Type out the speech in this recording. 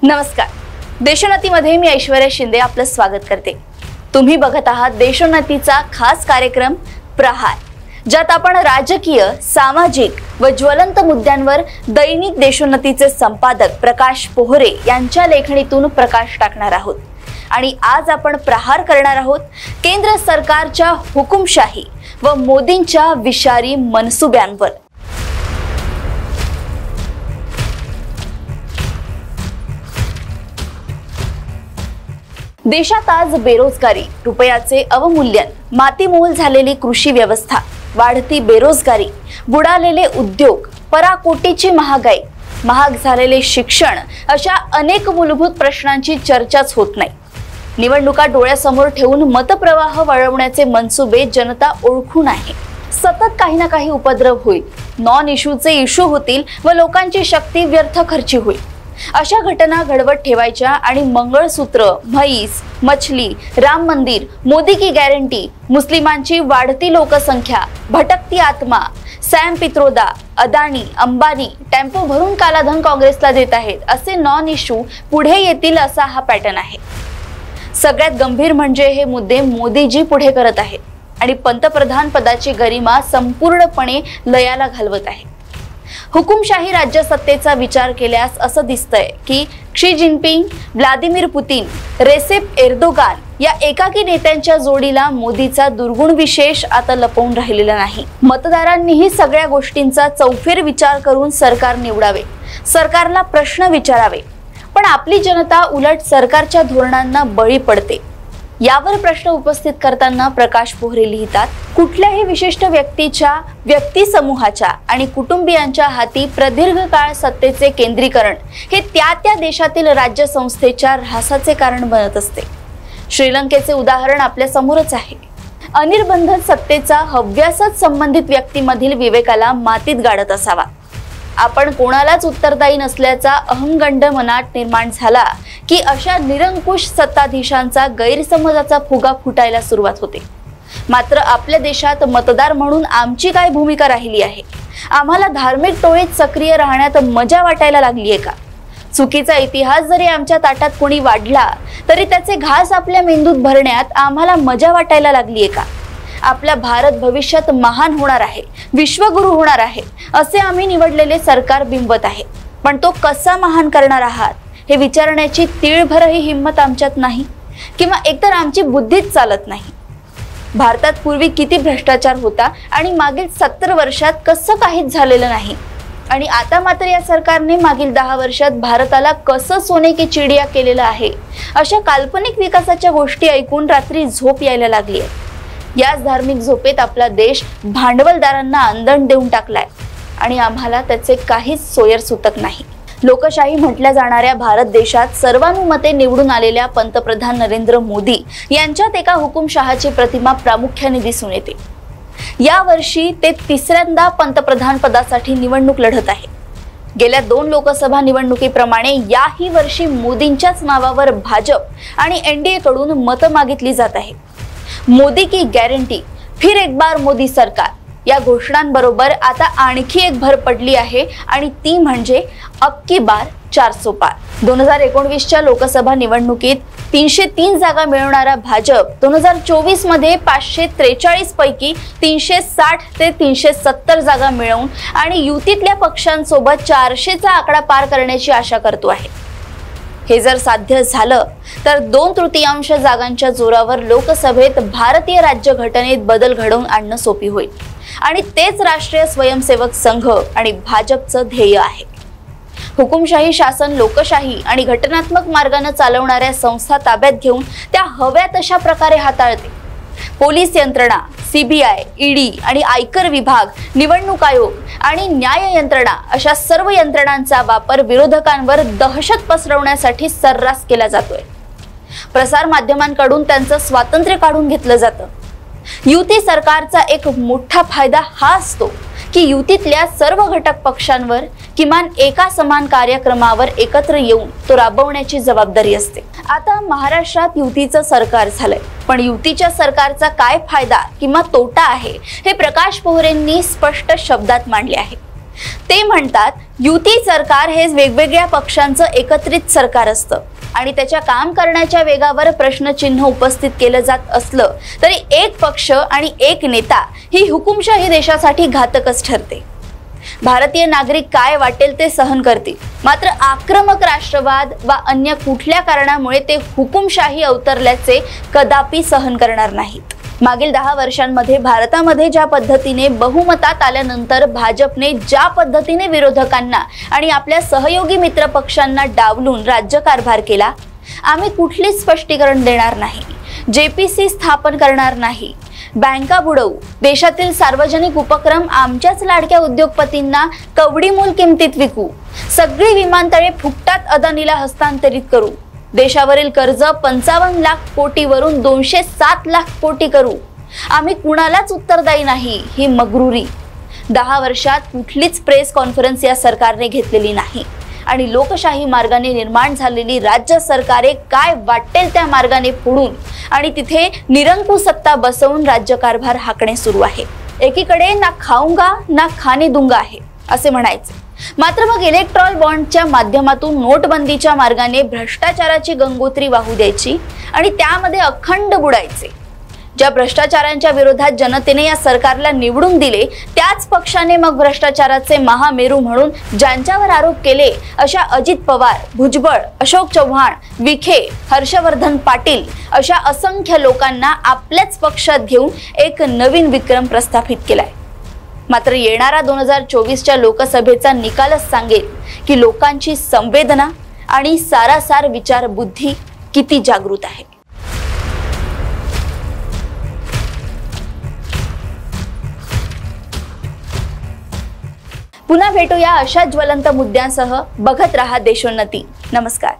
नमस्कार. देशोन्नतीमध्ये मी ऐश्वर्या शिंदे आपलं स्वागत करते. तुम्ही बघत आहात देशोन्नतीचा खास कार्यक्रम प्रहार, ज्यात आपण राजकीय, सामाजिक व ज्वलंत मुद्द्यांवर दैनिक देशोन्नतीचे संपादक प्रकाश पोहरे यांच्या लेखणीतून प्रकाश टाकणार आहोत. आणि आज आपण प्रहार करणार आहोत केंद्र सरकारच्या हुकुमशाही व मोदींच्या विषारी मनसुब्यांवर. देशात आज बेरोजगारी, रुपयाचे अवमूल्यन, मातीमोल झालेली कृषी व्यवस्था, वाढती बेरोजगारी, बुडालेले उद्योग, पराकोटीची महागाई, महाग झालेले शिक्षण अशा अनेक मूलभूत प्रश्नांची चर्चाच होत नाही. निवडणुका डोळ्यासमोर ठेवून मतप्रवाह वळवण्याचे मनसुबे जनता ओळखून आहे. सतत काही ना काही उपद्रव होईल, नॉन इश्यूचे इश्यू होतील व लोकांची शक्ती व्यर्थ खर्ची होईल. अशा घटना घडवत ठेवायच्या आणि मंगळसूत्र, म्हैस, मछली, राम मंदिर, मोदी की गॅरंटी, मुस्लिमांची वाढती लोकसंख्या, भटकती आत्मा, सॅम पित्रोदा, अदानी, अंबानी टेम्पो भरून कालाधन काँग्रेसला देत आहेत असे नॉन इश्यू पुढे येतील असा हा पॅटर्न आहे. सगळ्यात गंभीर म्हणजे हे मुद्दे मोदीजी पुढे करत आहेत आणि पंतप्रधान पदाची गरिमा संपूर्णपणे लयाला घालवत आहेत. हुकुमशाही राज्य सत्तेचा विचार केल्यास असं दिसतंय की Xi Jinping, Vladimir Putin, Recep Erdogan या एकाकी नेत्यांच्या जोडीला मोदीचा दुर्गुण विशेष आता लपवून राहिलेला नाही. मतदारांनीही सगळ्या गोष्टींचा चौफेर विचार करून सरकार निवडावे, सरकारला प्रश्न विचारावे. पण आपली जनता उलट सरकारच्या धोरणांना बळी पडते. यावर प्रश्न उपस्थित करताना प्रकाश पोहरे लिहितात, कुठल्याही विशिष्ट व्यक्तीच्या, व्यक्ती समूहाच्या आणि कुटुंबियांच्या हाती प्रदीर्घ काळ सत्तेचे केंद्रीकरण हे त्या देशातील राज्य संस्थेच्या ऱ्हासाचे कारण बनत असते. श्रीलंकेचे उदाहरण आपल्या समोरच आहे. अनिर्बंध सत्तेचा हव्यासच संबंधित व्यक्तीमधील विवेकाला मातीत गाडत असावा. आपण कोणालाच उत्तरदायी नसल्याचा अहंगंड मनात निर्माण झाला की अशा निरंकुश सत्ताधीशांचा गैरसमजाचा फुगा फुटायला सुरुवात होते. मात्र आपल्या देशात मतदार म्हणून आमची काय भूमिका राहिली आहे? आम्हाला धार्मिक टोळीत सक्रिय राहण्यात मजा वाटायला लागली आहे का? चुकीचा इतिहास जरी आमच्या ताटात कोणी वाढला तरी त्याचे घास आपल्या मेंदूत भरण्यात आम्हाला मजा वाटायला लागली आहे का? आपला भारत भविष्यात महान होणार आहे, विश्वगुरु होणार आहे असे आम्ही निवडलेले सरकार बिंबत आहे. पण तो कसा महान करणार आहात हे विचारण्याची तीळभरही हिंमत आमच्यात नाही, किंवा एकतर आमची बुद्धीच चालत नाही. भारतात पूर्वी किती भ्रष्टाचार होता आणि मागील 70 वर्षात कसं काहीच झालेलं नाही. आणि आता मात्र या सरकारने मागील 10 वर्षात भारताला कसं सोने की चिडिया केलेलं आहे अशा काल्पनिक विकासाच्या गोष्टी ऐकून रात्री झोप यायला लागली आहे. याच धार्मिक झोपेत आपला देश भांडवलदारांना आंदण देऊन टाकलाय आणि आम्हाला त्याचे काहीच सोयर सुतक नाही. लोकशाही म्हटल्या जाणाऱ्या भारत देशात सर्वानुमते निवडून आलेल्या पंतप्रधान नरेंद्र मोदी यांच्यात एका हुकुमशहाची प्रतिमा प्रामुख्याने दिसून येते. या वर्षी ते तिसऱ्यांदा पंतप्रधान पदासाठी निवडणूक लढत आहे. गेल्या 2 लोकसभा निवडणुकीप्रमाणे याही वर्षी मोदींच्याच नावावर भाजप आणि एनडीए कडून मतं मागितली जात आहे. मोदी की गॅरंटी, फिर एक बार मोदी सरकार या घोषणांबरोबर आता आणखी एक भर पडली आहे आणि ती म्हणजे अब की बार 400 पार. 2019च्या लोकसभा निवडणुकीत 303 जागा मिळवणारा भाजप 2024 मध्ये 543 पैकी 360 ते 370 जागा मिळवून आणि युतीतल्या पक्षांसोबत 400चा आकडा पार करण्याची आशा करतो आहे. हे जर साध्य झालं तर 2/3 जागांच्या जोरावर लोकसभेत भारतीय राज्यघटनेत बदल घडवून आणणं सोपी होईल. आणि तेच राष्ट्रीय स्वयंसेवक संघ आणि भाजपचं ध्येय आहे. हुकुमशाही शासन लोकशाही आणि घटनात्मक मार्गाने चालवणाऱ्या संस्था ताब्यात घेऊन त्या हव्या तशा प्रकारे हाताळते. पोलीस यंत्रणा, सीबीआय, ईडी आणि आयकर विभाग, निवडणूक आयोग आणि न्याय यंत्रणा अशा सर्व यंत्रणांचा वापर विरोधकांवर दहशत पसरवण्यासाठी सर्रास केला जातोय. प्रसार माध्यमांकडून त्यांचं स्वातंत्र्य काढून घेतलं जातं. युती सरकारचा एक मोठा फायदा हा असतो की युतीतल्या सर्व घटक पक्षांवर किमान एका समान कार्यक्रमावर एकत्र येऊन तो राबवण्याची जबाबदारी असते. आता महाराष्ट्रात युतीचं सरकार झालंय, पण युतीच्या सरकारचा काय फायदा किंवा तोटा आहे हे प्रकाश पोहरेंनी स्पष्ट शब्दात मांडले आहे. ते म्हणतात युती सरकार हे वेगवेगळ्या पक्षांचं एकत्रित सरकार असतं आणि त्याच्या काम करण्याच्या वेगावर प्रश्नचिन्ह उपस्थित केलं जात असलं तरी एक पक्ष आणि एक नेता ही हुकुमशाही देशासाठी घातकच ठरते। भारतीय नागरिक काय वाटेल ते सहन करतील, मात्र आक्रमक राष्ट्रवाद वा अन्य कुठल्या कारणामुळे ते हुकुमशाही अवतरल्याचे कदापि सहन करणार नाहीत। मागील 10 वर्षांमध्ये भारतामध्ये ज्या पद्धतीने बहुमतात आल्यानंतर भाजपने ज्या पद्धतीने विरोधकांना आणि आपल्या सहयोगी मित्र पक्षांना डावलून राज्यकारभार केला, आम्ही कुठलीच स्पष्टीकरण देणार नाही, जेपीसी स्थापन करणार नाही, बँका बुडवू, देशातील सार्वजनिक उपक्रम आमच्याच लाडक्या उद्योगपतींना कवडीमोल किमतीत विकू, सगळी विमानतळे फुकटात अदानीला हस्तांतरित करू, देशावरील कर्ज 55 लाख कोटीवरून 207 लाख कोटी करू, आम्ही कुणालाच उत्तरदायी नाही ही मगरुरी 10 वर्षात कुठलीच प्रेस कॉन्फरन्स या सरकारने घेतलेली नाही आणि लोकशाही मार्गाने निर्माण झालेली राज्य सरकारे काय वाटेल त्या मार्गाने फोडून आणि तिथे निरंकुश सत्ता बसवून राज्यकारभार हाकणे सुरू आहे। एकीकडे ना खाऊंगा ना खाने दूंगा आहे असे म्हणायचे, मात्र मग इलेक्ट्रॉल बॉन्डच्या माध्यमातून नोटबंदीच्या मार्गाने भ्रष्टाचाराची गंगोत्री वाहू द्यायची आणि त्यामध्ये अखंड बुडायचे। ज्या भ्रष्टाचारांच्या विरोधात जनतेने या सरकारला निवडून दिले त्याच पक्षाने मग भ्रष्टाचाराचे महामेरू म्हणून ज्यांच्यावर आरोप केले अशा अजित पवार, भुजबळ, अशोक चव्हाण, विखे, हर्षवर्धन पाटील अशा असंख्य लोकांना आपल्याच पक्षात घेऊन एक नवीन विक्रम प्रस्थापित केलाय। मात्र येणारा 2024च्या लोकसभेचा निकालच सांगेल की लोकांची संवेदना आणि सारासार विचार बुद्धी किती जागृत आहे। पुन्हा भेटूया अशा ज्वलंत मुद्द्यांसह। बघत रहा देशोन्नती। नमस्कार।